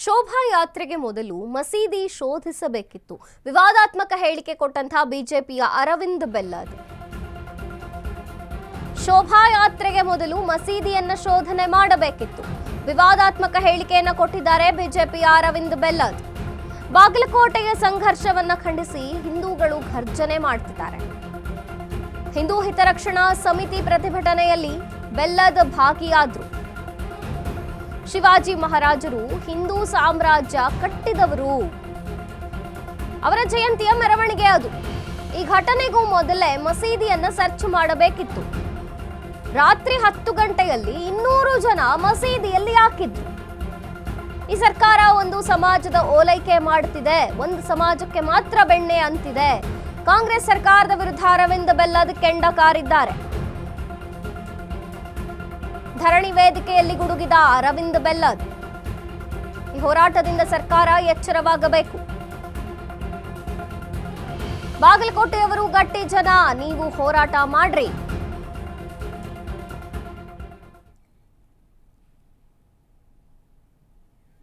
ಶೋಭಾಯಾತ್ರೆಗೆ ಮೊದಲು ಮಸೀದಿ ಶೋಧಿಸಬೇಕಿತ್ತು. ವಿವಾದಾತ್ಮಕ ಹೇಳಿಕೆ ಕೊಟ್ಟಂತಹ ಬಿಜೆಪಿಯ ಅರವಿಂದ್ ಬೆಲ್ಲದ್ ಶೋಭಾಯಾತ್ರೆಗೆ ಮೊದಲು ಮಸೀದಿಯನ್ನ ಶೋಧನೆ ಮಾಡಬೇಕಿತ್ತು. ವಿವಾದಾತ್ಮಕ ಹೇಳಿಕೆಯನ್ನು ಕೊಟ್ಟಿದ್ದಾರೆ ಬಿಜೆಪಿಯ ಅರವಿಂದ್ ಬೆಲ್ಲದ್. ಬಾಗಲಕೋಟೆಯ ಸಂಘರ್ಷವನ್ನ ಖಂಡಿಸಿ ಹಿಂದೂಗಳು ಘರ್ಜನೆ ಮಾಡ್ತಿದ್ದಾರೆ. ಹಿಂದೂ ಹಿತರಕ್ಷಣಾ ಸಮಿತಿ ಪ್ರತಿಭಟನೆಯಲ್ಲಿ ಬೆಲ್ಲದ್ ಭಾಗಿಯಾದ್ರು. ಶಿವಾಜಿ ಮಹಾರಾಜರು ಹಿಂದೂ ಸಾಮ್ರಾಜ್ಯ ಕಟ್ಟಿದವರು, ಅವರ ಜಯಂತಿಯ ಮೆರವಣಿಗೆ ಅದು. ಈ ಘಟನೆಗೂ ಮೊದಲೇ ಮಸೀದಿಯನ್ನ ಸರ್ಚ್ ಮಾಡಬೇಕಿತ್ತು. ರಾತ್ರಿ 10 ಗಂಟೆಯಲ್ಲಿ 200 ಜನ ಮಸೀದಿಯಲ್ಲಿ ಹಾಕಿದ್ರು. ಈ ಸರ್ಕಾರ ಒಂದು ಸಮಾಜದ ಓಲೈಕೆ ಮಾಡುತ್ತಿದೆ, ಒಂದು ಸಮಾಜಕ್ಕೆ ಮಾತ್ರ ಬೆಣ್ಣೆ ಅಂತಿದೆ. ಕಾಂಗ್ರೆಸ್ ಸರ್ಕಾರದ ವಿರುದ್ಧ ಅರವಿಂದ್ ಬೆಲ್ಲದ್ ಕೆಂಡ ಕಾರಿದ್ದಾರೆ. ಧರಣಿ ವೇದಿಕೆಯಲ್ಲಿ ಗುಡುಗಿದ ಅರವಿಂದ್ ಬೆಲ್ಲದ್, ಈ ಹೋರಾಟದಿಂದ ಸರ್ಕಾರ ಎಚ್ಚರವಾಗಬೇಕು. ಬಾಗಲಕೋಟೆಯವರು ಗಟ್ಟಿ ಜನ, ನೀವು ಹೋರಾಟ ಮಾಡ್ರಿ.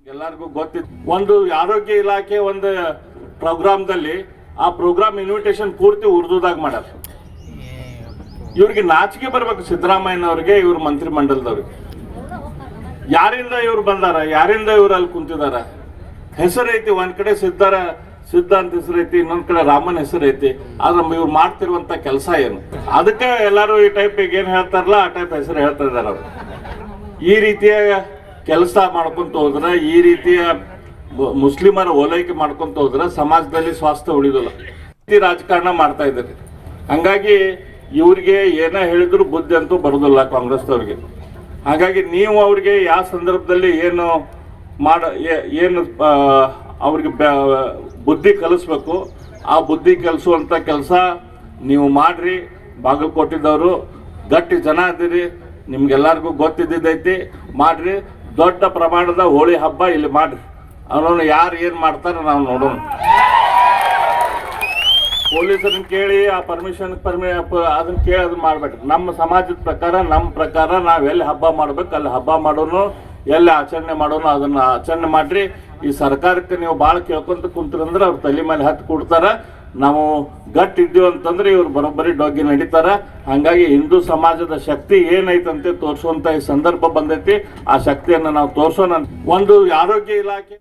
ಎಲ್ಲರಿಗೂ ಗೊತ್ತಿತ್ತು, ಒಂದು ಆರೋಗ್ಯ ಇಲಾಖೆ ಒಂದು ಪ್ರೋಗ್ರಾಮ್ದಲ್ಲಿ ಆ ಪ್ರೋಗ್ರಾಮ್ ಇನ್ವಿಟೇಷನ್ ಪೂರ್ತಿ ಉರ್ದುದಾಗ ಮಾಡ್ಯಾರ. ಇವ್ರಿಗೆ ನಾಚಿಕೆ ಬರ್ಬೇಕು ಸಿದ್ದರಾಮಯ್ಯನವ್ರಿಗೆ, ಇವ್ರ ಮಂತ್ರಿ ಮಂಡಲದವ್ರಿಗೆ. ಯಾರಿಂದ ಇವ್ರು ಬಂದಾರ, ಯಾರಿಂದ ಇವ್ರು ಅಲ್ಲಿ ಕುಂತಿದಾರ? ಹೆಸರೈತಿ, ಒಂದ್ ಕಡೆ ಸಿದ್ಧ ಅಂತ ಹೆಸರೈತಿ, ಇನ್ನೊಂದ್ ಕಡೆ ರಾಮನ್ ಹೆಸರೈತಿ. ಆದ್ರೆ ಇವ್ರು ಮಾಡ್ತಿರುವಂತ ಕೆಲಸ ಏನು? ಅದಕ್ಕೆ ಎಲ್ಲಾರು ಈ ಟೈಪ್ ಏನ್ ಹೇಳ್ತಾರಲ್ಲ ಆ ಟೈಪ್ ಹೆಸರು ಹೇಳ್ತಾ ಇದಾರ. ಅವ್ರು ಈ ರೀತಿಯ ಕೆಲಸ ಮಾಡ್ಕೊಂತ ಹೋದ್ರೆ, ಈ ರೀತಿಯ ಮುಸ್ಲಿಮರ ಓಲೈಕೆ ಮಾಡ್ಕೊಂತ ಹೋದ್ರೆ ಸಮಾಜದಲ್ಲಿ ಸ್ವಾಸ್ಥ್ಯ ಉಳಿದಿಲ್ಲ. ರಾಜಕಾರಣ ಮಾಡ್ತಾ ಇದ್ದಾರೆ. ಹಂಗಾಗಿ ಇವ್ರಿಗೆ ಏನ ಹೇಳಿದ್ರು ಬುದ್ಧಿ ಅಂತೂ ಬರೋದಿಲ್ಲ ಕಾಂಗ್ರೆಸ್ದವ್ರಿಗೆ. ಹಾಗಾಗಿ ನೀವು ಅವ್ರಿಗೆ ಯಾವ ಸಂದರ್ಭದಲ್ಲಿ ಏನು ಅವ್ರಿಗೆ ಬುದ್ಧಿ ಕಲಿಸ್ಬೇಕು, ಆ ಬುದ್ಧಿ ಕಲಿಸುವಂತ ಕೆಲಸ ನೀವು ಮಾಡ್ರಿ. ಬಾಗಲಕೋಟೆದವರು ಗಟ್ಟಿ ಜನ ಇದ್ದೀರಿ, ನಿಮ್ಗೆಲ್ಲರಿಗೂ ಗೊತ್ತಿದ್ದೈತಿ, ಮಾಡ್ರಿ. ದೊಡ್ಡ ಪ್ರಮಾಣದ ಹೋಳಿ ಹಬ್ಬ ಇಲ್ಲಿ ಮಾಡ್ರಿ. ಅವನನ್ನು ಯಾರು ಏನ್ ಮಾಡ್ತಾರ ನಾವು ನೋಡೋಣ. ಪೊಲೀಸರನ್ನ ಕೇಳಿ ಆ ಪರ್ಮಿಷನ್ ಅದನ್ನ ಕೇಳಿ ಅದನ್ನ ಮಾಡ್ಬೇಡ್ರಿ. ನಮ್ಮ ಸಮಾಜದ ಪ್ರಕಾರ ನಾವ್ ಎಲ್ಲಿ ಹಬ್ಬ ಮಾಡ್ಬೇಕು ಅಲ್ಲಿ ಹಬ್ಬ ಮಾಡೋನು, ಎಲ್ಲಿ ಆಚರಣೆ ಮಾಡೋನು ಅದನ್ನ ಆಚರಣೆ ಮಾಡ್ರಿ. ಈ ಸರ್ಕಾರಕ್ಕೆ ನೀವು ಭಾಳ ಕೇಳ್ಕೊಂತ ಕುಂತ್ರಂದ್ರೆ ಅವ್ರ ತಲೆ ಮೇಲೆ ಹತ್ತು ಕೊಡ್ತಾರ. ನಾವು ಗಟ್ಟಿ ಇದ್ದೀವಿ ಅಂತಂದ್ರೆ ಇವ್ರು ಬರೋಬ್ಬರಿ ಡೊಗ್ಗಿ ನಡೀತಾರ. ಹಂಗಾಗಿ ಹಿಂದೂ ಸಮಾಜದ ಶಕ್ತಿ ಏನೈತಂತೆ ತೋರಿಸುವಂತ ಈ ಸಂದರ್ಭ ಬಂದೈತಿ. ಆ ಶಕ್ತಿಯನ್ನ ನಾವು ತೋರ್ಸೋಣ. ಒಂದು ಆರೋಗ್ಯ ಇಲಾಖೆ